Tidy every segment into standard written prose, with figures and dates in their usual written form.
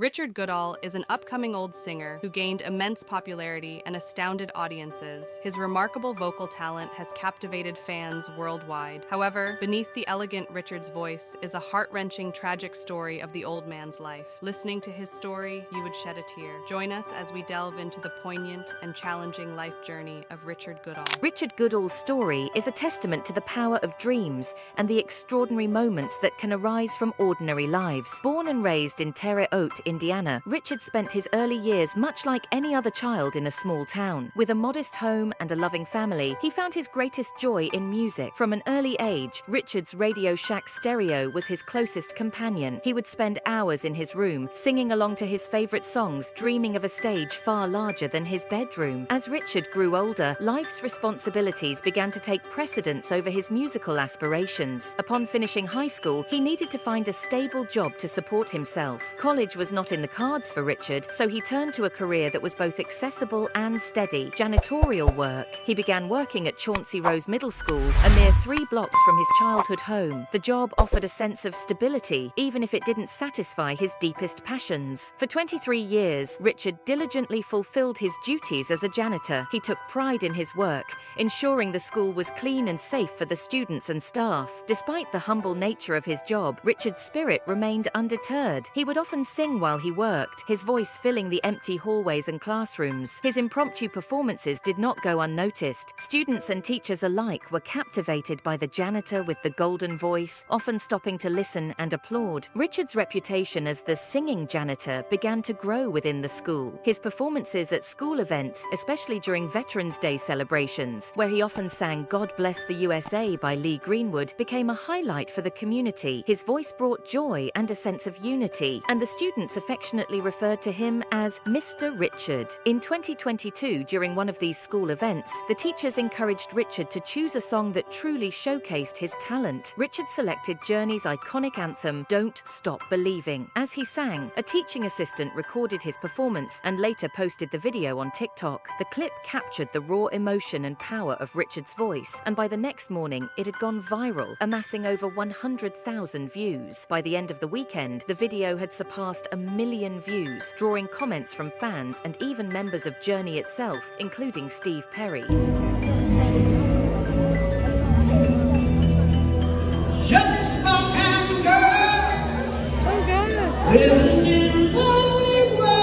Richard Goodall is an upcoming old singer who gained immense popularity and astounded audiences. His remarkable vocal talent has captivated fans worldwide. However, beneath the elegant Richard's voice is a heart-wrenching, tragic story of the old man's life. Listening to his story, you would shed a tear. Join us as we delve into the poignant and challenging life journey of Richard Goodall. Richard Goodall's story is a testament to the power of dreams and the extraordinary moments that can arise from ordinary lives. Born and raised in Terre Haute, Indiana, Richard spent his early years much like any other child in a small town. With a modest home and a loving family, he found his greatest joy in music. From an early age, Richard's Radio Shack stereo was his closest companion. He would spend hours in his room, singing along to his favorite songs, dreaming of a stage far larger than his bedroom. As Richard grew older, life's responsibilities began to take precedence over his musical aspirations. Upon finishing high school, he needed to find a stable job to support himself. College was not in the cards for Richard, so he turned to a career that was both accessible and steady: janitorial work. He began working at Chauncey Rose Middle School, a mere 3 blocks from his childhood home. The job offered a sense of stability, even if it didn't satisfy his deepest passions. For 23 years, Richard diligently fulfilled his duties as a janitor. He took pride in his work, ensuring the school was clean and safe for the students and staff. Despite the humble nature of his job, Richard's spirit remained undeterred. He would often sing while he worked, his voice filling the empty hallways and classrooms. His impromptu performances did not go unnoticed. Students and teachers alike were captivated by the janitor with the golden voice, often stopping to listen and applaud. Richard's reputation as the singing janitor began to grow within the school. His performances at school events, especially during Veterans Day celebrations, where he often sang "God Bless the USA" by Lee Greenwood, became a highlight for the community. His voice brought joy and a sense of unity, and the students affectionately referred to him as Mr. Richard. In 2022, during one of these school events, the teachers encouraged Richard to choose a song that truly showcased his talent. Richard selected Journey's iconic anthem, "Don't Stop Believing." As he sang, a teaching assistant recorded his performance and later posted the video on TikTok. The clip captured the raw emotion and power of Richard's voice, and by the next morning, it had gone viral, amassing over 100,000 views. By the end of the weekend, the video had surpassed 1 million views, drawing comments from fans and even members of Journey itself, including Steve Perry. Just a small town girl, living in a lonely world.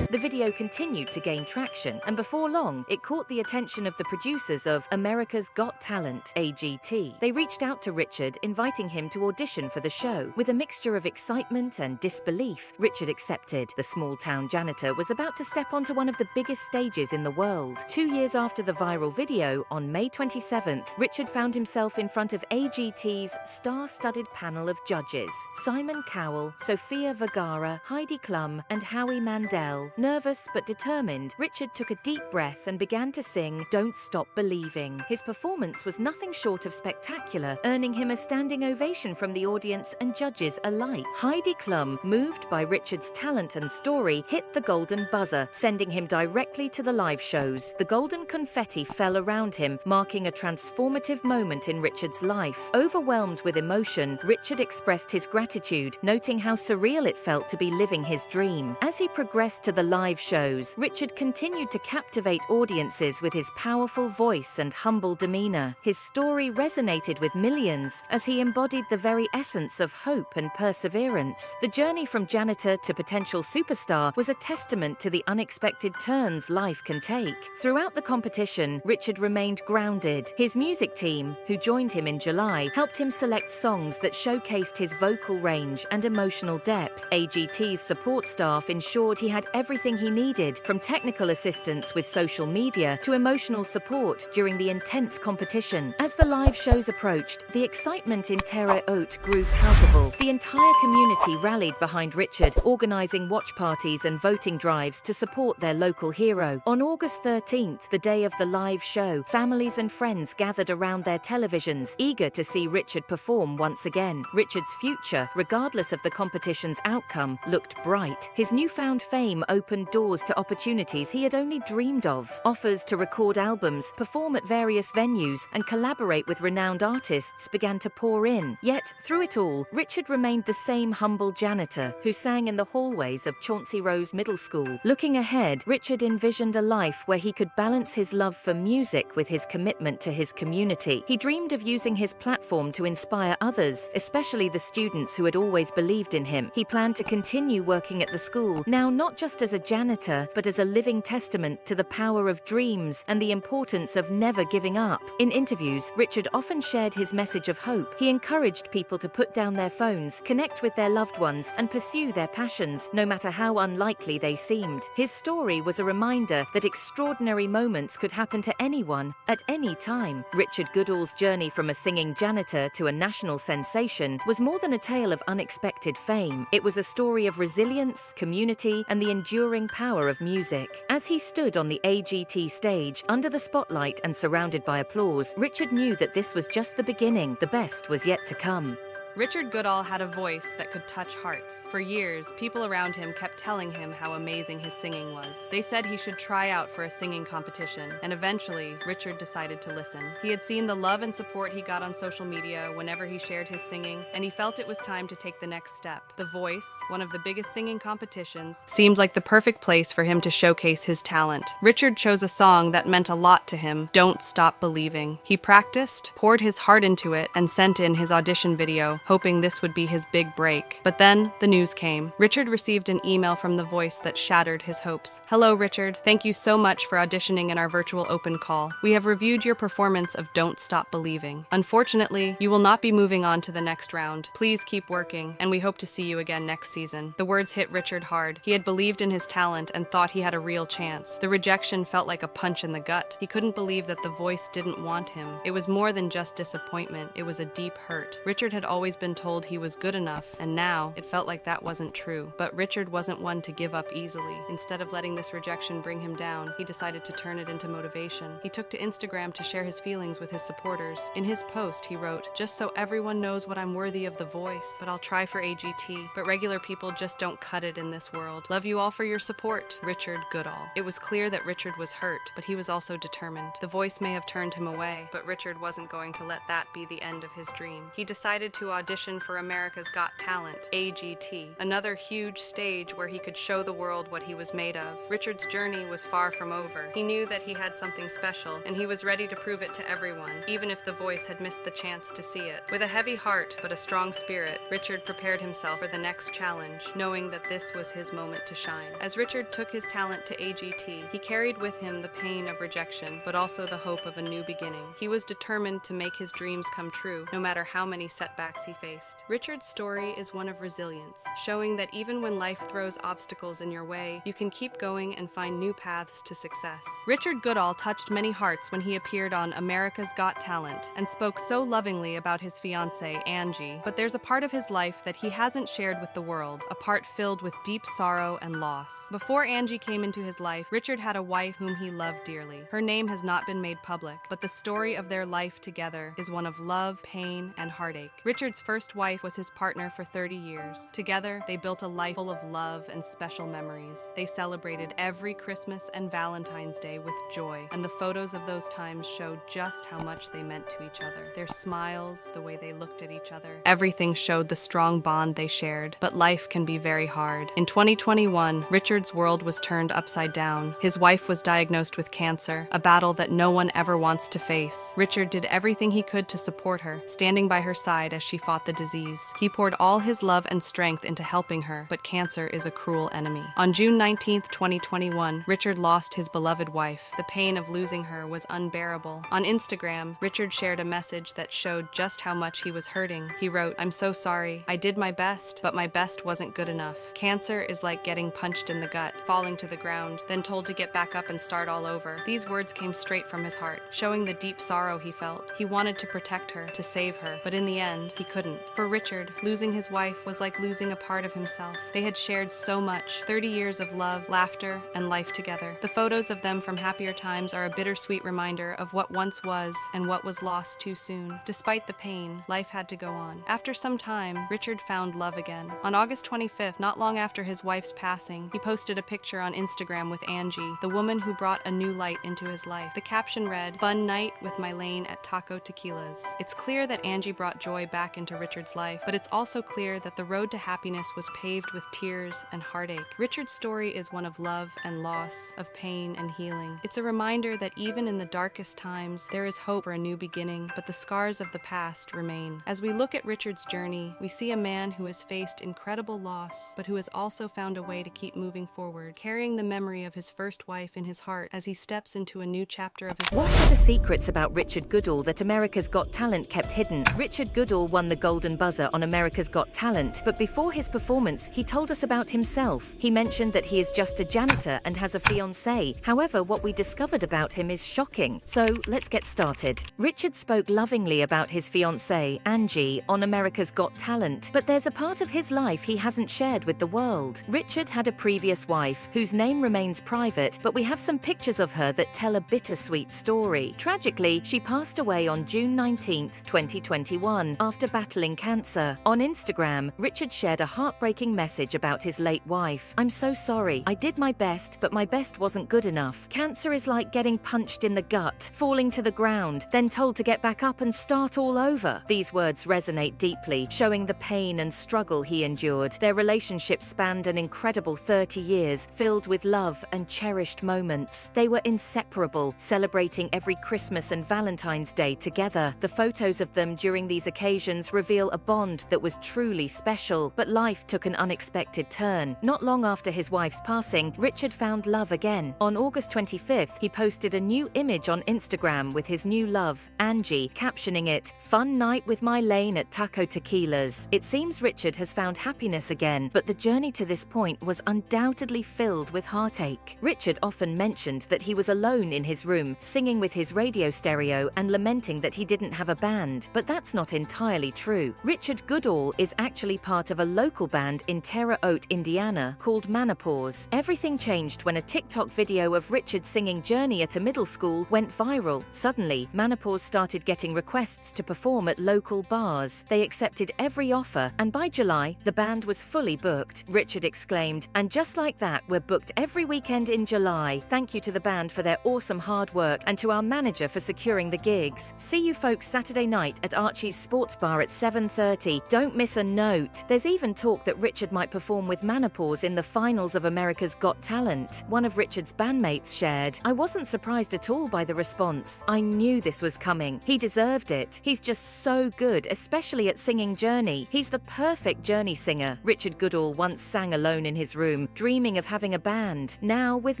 The video continued to gain traction, and before long, it caught the attention of the producers of America's Got Talent, AGT. They reached out to Richard, inviting him to audition for the show. With a mixture of excitement and disbelief, Richard accepted. The small-town janitor was about to step onto one of the biggest stages in the world. 2 years after the viral video, on May 27th, Richard found himself in front of AGT's star-studded panel of judges: Simon Cowell, Sofia Vergara, Heidi Klum, and Howie Mandel. Nervous but determined, Richard took a deep breath and began to sing "Don't Stop Believing." His performance was nothing short of spectacular, earning him a standing ovation from the audience and judges alike. Heidi Klum, moved by Richard's talent and story, hit the golden buzzer, sending him directly to the live shows. The golden confetti fell around him, marking a transformative moment in Richard's life. Overwhelmed with emotion, Richard expressed his gratitude, noting how surreal it felt to be living his dream. As he progressed to the live shows, Richard continued to captivate audiences with his powerful voice and humble demeanor. His story resonated with millions as he embodied the very essence of hope and perseverance. The journey from janitor to potential superstar was a testament to the unexpected turns life can take. Throughout the competition, Richard remained grounded. His music team, who joined him in July, helped him select songs that showcased his vocal range and emotional depth. AGT's support staff ensured he had everything he needed, from technical assistance with social media to emotional support during the intense competition. As the live shows approached, the excitement in Terre Haute grew palpable. The entire community rallied behind Richard, organizing watch parties and voting drives to support their local hero. On August 13th, the day of the live show, families and friends gathered around their televisions, eager to see Richard perform once again. Richard's future, regardless of the competition's outcome, looked bright. His newfound fame opened doors doors to opportunities he had only dreamed of. Offers to record albums, perform at various venues, and collaborate with renowned artists began to pour in. Yet, through it all, Richard remained the same humble janitor who sang in the hallways of Chauncey Rose Middle School. Looking ahead, Richard envisioned a life where he could balance his love for music with his commitment to his community. He dreamed of using his platform to inspire others, especially the students who had always believed in him. He planned to continue working at the school, now not just as a janitor, but as a living testament to the power of dreams and the importance of never giving up. In interviews, Richard often shared his message of hope. He encouraged people to put down their phones, connect with their loved ones, and pursue their passions, no matter how unlikely they seemed. His story was a reminder that extraordinary moments could happen to anyone, at any time. Richard Goodall's journey from a singing janitor to a national sensation was more than a tale of unexpected fame. It was a story of resilience, community, and the enduring power of music. As he stood on the AGT stage, under the spotlight and surrounded by applause, Richard knew that this was just the beginning. The best was yet to come. Richard Goodall had a voice that could touch hearts. For years, people around him kept telling him how amazing his singing was. They said he should try out for a singing competition, and eventually, Richard decided to listen. He had seen the love and support he got on social media whenever he shared his singing, and he felt it was time to take the next step. The Voice, one of the biggest singing competitions, seemed like the perfect place for him to showcase his talent. Richard chose a song that meant a lot to him, "Don't Stop Believing." He practiced, poured his heart into it, and sent in his audition video, hoping this would be his big break. But then, the news came. Richard received an email from The Voice that shattered his hopes. "Hello, Richard. Thank you so much for auditioning in our virtual open call. We have reviewed your performance of Don't Stop Believing. Unfortunately, you will not be moving on to the next round. Please keep working, and we hope to see you again next season." The words hit Richard hard. He had believed in his talent and thought he had a real chance. The rejection felt like a punch in the gut. He couldn't believe that The Voice didn't want him. It was more than just disappointment. It was a deep hurt. Richard had always been told he was good enough, and now it felt like that wasn't true. But Richard wasn't one to give up easily. Instead of letting this rejection bring him down, he decided to turn it into motivation. He took to Instagram to share his feelings with his supporters. In his post, he wrote, "Just so everyone knows what I'm worthy of The Voice, but I'll try for AGT. But regular people just don't cut it in this world. Love you all for your support, Richard Goodall." It was clear that Richard was hurt, but he was also determined. The Voice may have turned him away, but Richard wasn't going to let that be the end of his dream. He decided to audition for America's Got Talent, AGT, another huge stage where he could show the world what he was made of. Richard's journey was far from over. He knew that he had something special, and he was ready to prove it to everyone, even if The Voice had missed the chance to see it. With a heavy heart but a strong spirit, Richard prepared himself for the next challenge, knowing that this was his moment to shine. As Richard took his talent to AGT, he carried with him the pain of rejection, but also the hope of a new beginning. He was determined to make his dreams come true, no matter how many setbacks he faced. Richard's story is one of resilience, showing that even when life throws obstacles in your way, you can keep going and find new paths to success. Richard Goodall touched many hearts when he appeared on America's Got Talent and spoke so lovingly about his fiancée, Angie. But there's a part of his life that he hasn't shared with the world, a part filled with deep sorrow and loss. Before Angie came into his life, Richard had a wife whom he loved dearly. Her name has not been made public, but the story of their life together is one of love, pain, and heartache. Richard's first wife was his partner for 30 years. Together, they built a life full of love and special memories. They celebrated every Christmas and Valentine's Day with joy, and the photos of those times showed just how much they meant to each other. Their smiles, the way they looked at each other, everything showed the strong bond they shared. But life can be very hard. In 2021, Richard's world was turned upside down. His wife was diagnosed with cancer, a battle that no one ever wants to face. Richard did everything he could to support her, standing by her side as she fought the disease. He poured all his love and strength into helping her, but cancer is a cruel enemy. On June 19th, 2021, Richard lost his beloved wife. The pain of losing her was unbearable. On Instagram, Richard shared a message that showed just how much he was hurting. He wrote, "I'm so sorry. I did my best, but my best wasn't good enough. Cancer is like getting punched in the gut, falling to the ground, then told to get back up and start all over." These words came straight from his heart, showing the deep sorrow he felt. He wanted to protect her, to save her, but in the end, he couldn't. For Richard, losing his wife was like losing a part of himself. They had shared so much, 30 years of love, laughter, and life together. The photos of them from happier times are a bittersweet reminder of what once was and what was lost too soon. Despite the pain, life had to go on. After some time, Richard found love again. On August 25th, not long after his wife's passing, he posted a picture on Instagram with Angie, the woman who brought a new light into his life. The caption read, "Fun night with Mylene at Taco Tequila's." It's clear that Angie brought joy back into Richard's life, but it's also clear that the road to happiness was paved with tears and heartache. Richard's story is one of love and loss, of pain and healing. It's a reminder that even in the darkest times, there is hope for a new beginning, but the scars of the past remain. As we look at Richard's journey, we see a man who has faced incredible loss, but who has also found a way to keep moving forward, carrying the memory of his first wife in his heart as he steps into a new chapter of his life. What are the secrets about Richard Goodall that America's Got Talent kept hidden? Richard Goodall won the Golden Buzzer on America's Got Talent, but before his performance, he told us about himself. He mentioned that he is just a janitor and has a fiancée. However, what we discovered about him is shocking. So let's get started. Richard spoke lovingly about his fiancée, Angie, on America's Got Talent, but there's a part of his life he hasn't shared with the world. Richard had a previous wife, whose name remains private, but we have some pictures of her that tell a bittersweet story. Tragically, she passed away on June 19, 2021, after battling cancer. On Instagram, Richard shared a heartbreaking message about his late wife. "I'm so sorry. I did my best, but my best wasn't good enough. Cancer is like getting punched in the gut, falling to the ground, then told to get back up and start all over." These words resonate deeply, showing the pain and struggle he endured. Their relationship spanned an incredible 30 years, filled with love and cherished moments. They were inseparable, celebrating every Christmas and Valentine's Day together. The photos of them during these occasions reveal a bond that was truly special. But life took an unexpected turn. Not long after his wife's passing, Richard found love again. On August 25th, he posted a new image on Instagram with his new love, Angie, captioning it, "Fun night with Mylene at Taco Tequila's." It seems Richard has found happiness again, but the journey to this point was undoubtedly filled with heartache. Richard often mentioned that he was alone in his room, singing with his radio stereo and lamenting that he didn't have a band. But that's not entirely true. Richard Goodall is actually part of a local band in Terre Haute, Indiana, called Menopause. Everything changed when a TikTok video of Richard singing Journey at a middle school went viral. Suddenly, Menopause started getting requests to perform at local bars. They accepted every offer, and by July, the band was fully booked. Richard exclaimed, "And just like that, we're booked every weekend in July. Thank you to the band for their awesome hard work and to our manager for securing the gigs. See you folks Saturday night at Archie's Sports Bar at 7:30. Don't miss a note." There's even talk that Richard might perform with Menopause in the finals of America's Got Talent. One of Richard's bandmates shared, "I wasn't surprised at all by the response. I knew this was coming. He deserved it. He's just so good, especially at singing Journey. He's the perfect Journey singer." Richard Goodall once sang alone in his room, dreaming of having a band. Now, with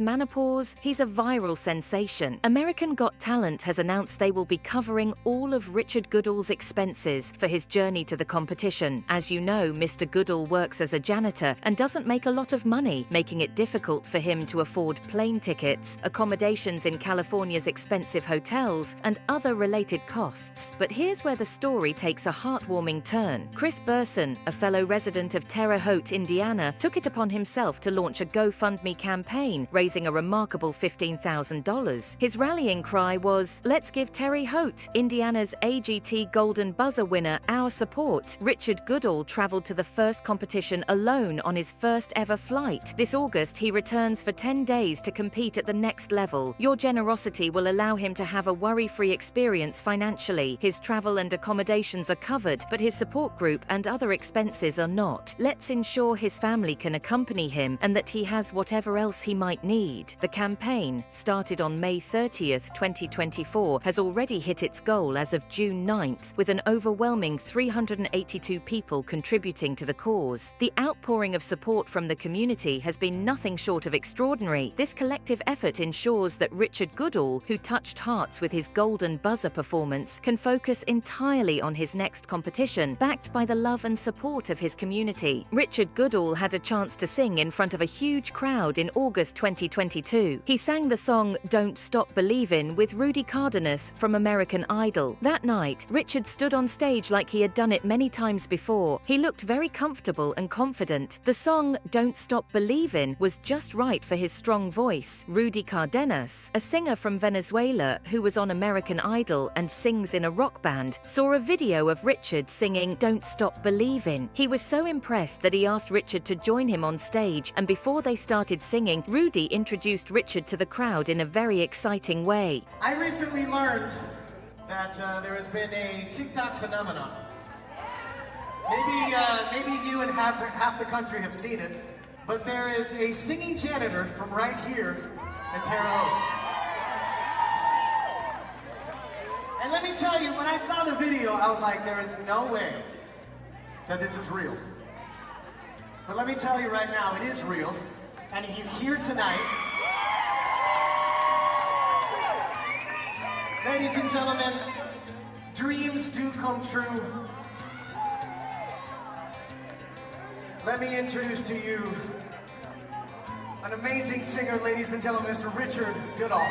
Menopause, he's a viral sensation. American Got Talent has announced they will be covering all of Richard Goodall's expenses for his journey to the competition. As you know, Mr. Goodall works as a janitor and doesn't make a lot of money, making it difficult for him to afford plane tickets, accommodations in California's expensive hotels, and other related costs. But here's where the story takes a heartwarming turn. Chris Burson, a fellow resident of Terre Haute, Indiana, took it upon himself to launch a GoFundMe campaign, raising a remarkable $15,000. His rallying cry was, "Let's give Terre Haute, Indiana's AGT Golden Buzzer winner, our support." Richard Goodall traveled to the first competition alone on his first ever flight. This August, he returns for 10 days to compete at the next level. Your generosity will allow him to have a worry-free experience financially. His travel and accommodations are covered, but his support group and other expenses are not. Let's ensure his family can accompany him and that he has whatever else he might need. The campaign, started on May 30th, 2024, has already hit its goal as of June 9th, with an overwhelming 382 people contributing to the cause. The outpouring of support from the community has been nothing short of extraordinary. This collective effort ensures that Richard Goodall, who touched hearts with his Golden Buzzer performance, can focus entirely on his next competition, backed by the love and support of his community. Richard Goodall had a chance to sing in front of a huge crowd in August 2022. He sang the song "Don't Stop Believin' with Rudy Cardenas from American Idol. That night, Richard stood on stage like like he had done it many times before. He looked very comfortable and confident. The song Don't Stop Believin' was just right for his strong voice. Rudy Cardenas, a singer from Venezuela who was on American Idol and sings in a rock band, saw a video of Richard singing Don't Stop Believin'. He was so impressed that he asked Richard to join him on stage, and before they started singing, Rudy introduced Richard to the crowd in a very exciting way. I recently learned that there has been a TikTok phenomenon. Maybe you and half the country have seen it, but there is a singing janitor from right here in Terre Haute. And let me tell you, when I saw the video, I was like, there is no way that this is real. But let me tell you right now, it is real, and he's here tonight. Ladies and gentlemen, dreams do come true. Let me introduce to you an amazing singer, ladies and gentlemen, Mr. Richard Goodall.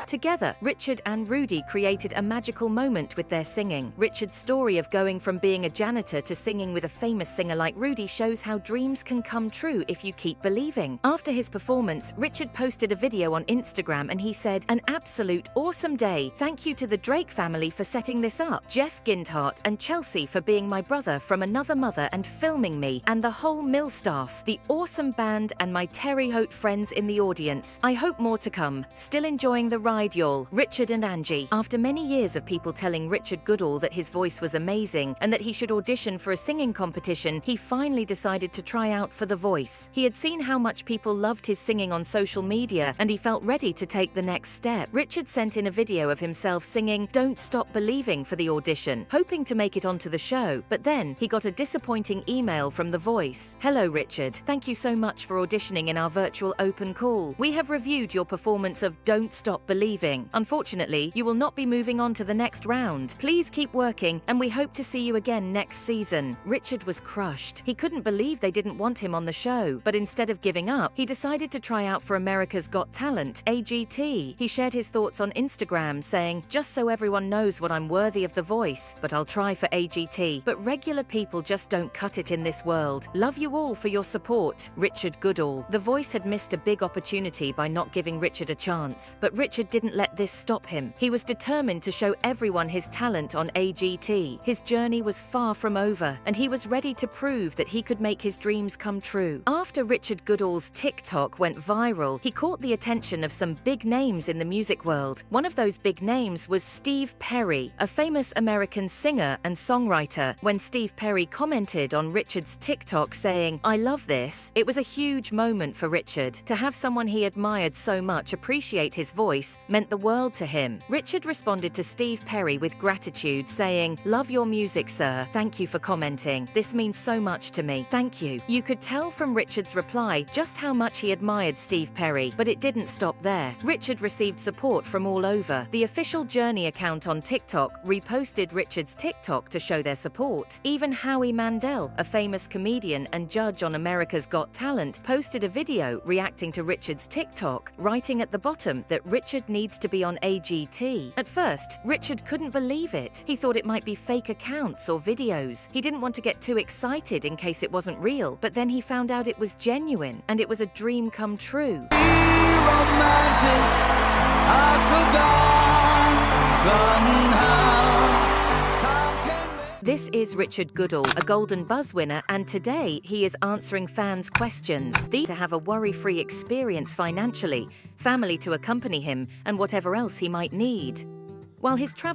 Together, Richard and Rudy created a magical moment with their singing. Richard's story of going from being a janitor to singing with a famous singer like Rudy shows how dreams can come true if you keep believing. After his performance, Richard posted a video on Instagram and he said, "An absolute awesome day. Thank you to the Drake family for setting this up, Jeff Gindhart and Chelsea for being my brother from another mother and filming me, and the whole Mill staff, the awesome band and my Terre Haute friends in the audience. I hope more to come. Still enjoying the ride, y'all." Richard and Angie. After many years of people telling Richard Goodall that his voice was amazing and that he should audition for a singing competition, he finally decided to try out for The Voice. He had seen how much people loved his singing on social media and he felt ready to take the next step. Richard sent in a video of himself singing Don't Stop Believing for the audition, hoping to make it onto the show, but then he got a disappointing email from The Voice. "Hello Richard, thank you so much for auditioning in our virtual open call. We have reviewed your performance of Don't Stop Believing. Unfortunately, you will not be moving on to the next round. Please keep working and we hope to see you again next season." Richard was crushed. He couldn't believe they didn't want him on the show, but instead of giving up, he decided to try out for America's Got Talent, AGT. He shared his thoughts on Instagram saying, "Just so everyone knows what I'm worthy of The Voice, but I'll try for AGT. But regular people just don't cut it in this world. Love you all for your support, Richard Goodall." The Voice had missed a big opportunity by not giving Richard a chance, but Richard didn't let this stop him. He was determined to show everyone his talent on AGT. His journey was far from over, and he was ready to prove that he could make his dreams come true. After Richard Goodall's TikTok went viral, he caught the attention of some big names in the music world. One of those big names was Steve Perry, a famous American singer and songwriter. When Steve Perry commented on Richard's TikTok saying, "I love this," it was a huge moment for Richard. To have someone he admired so much appreciate his voice meant the world to him. Richard responded to Steve Perry with gratitude, saying, "Love your music, sir. Thank you for commenting. This means so much to me. Thank you." You could tell from Richard's reply just how much he admired Steve Perry, but it didn't stop there. Richard received support from all over. The official Journey account on TikTok reposted Richard's TikTok to show their support. Even Howie Mandel, a famous comedian and judge on America's Got Talent, posted a video reacting to Richard's TikTok, writing at the bottom that Richard needs to be on AGT. At first, Richard couldn't believe it. He thought it might be fake accounts or videos. He didn't want to get too excited in case it wasn't real, but then he found out it was genuine, and it was a dream come true. This is Richard Goodall, a Golden Buzz winner, and today he is answering fans' questions. These to have a worry-free experience financially, family to accompany him, and whatever else he might need. While his travel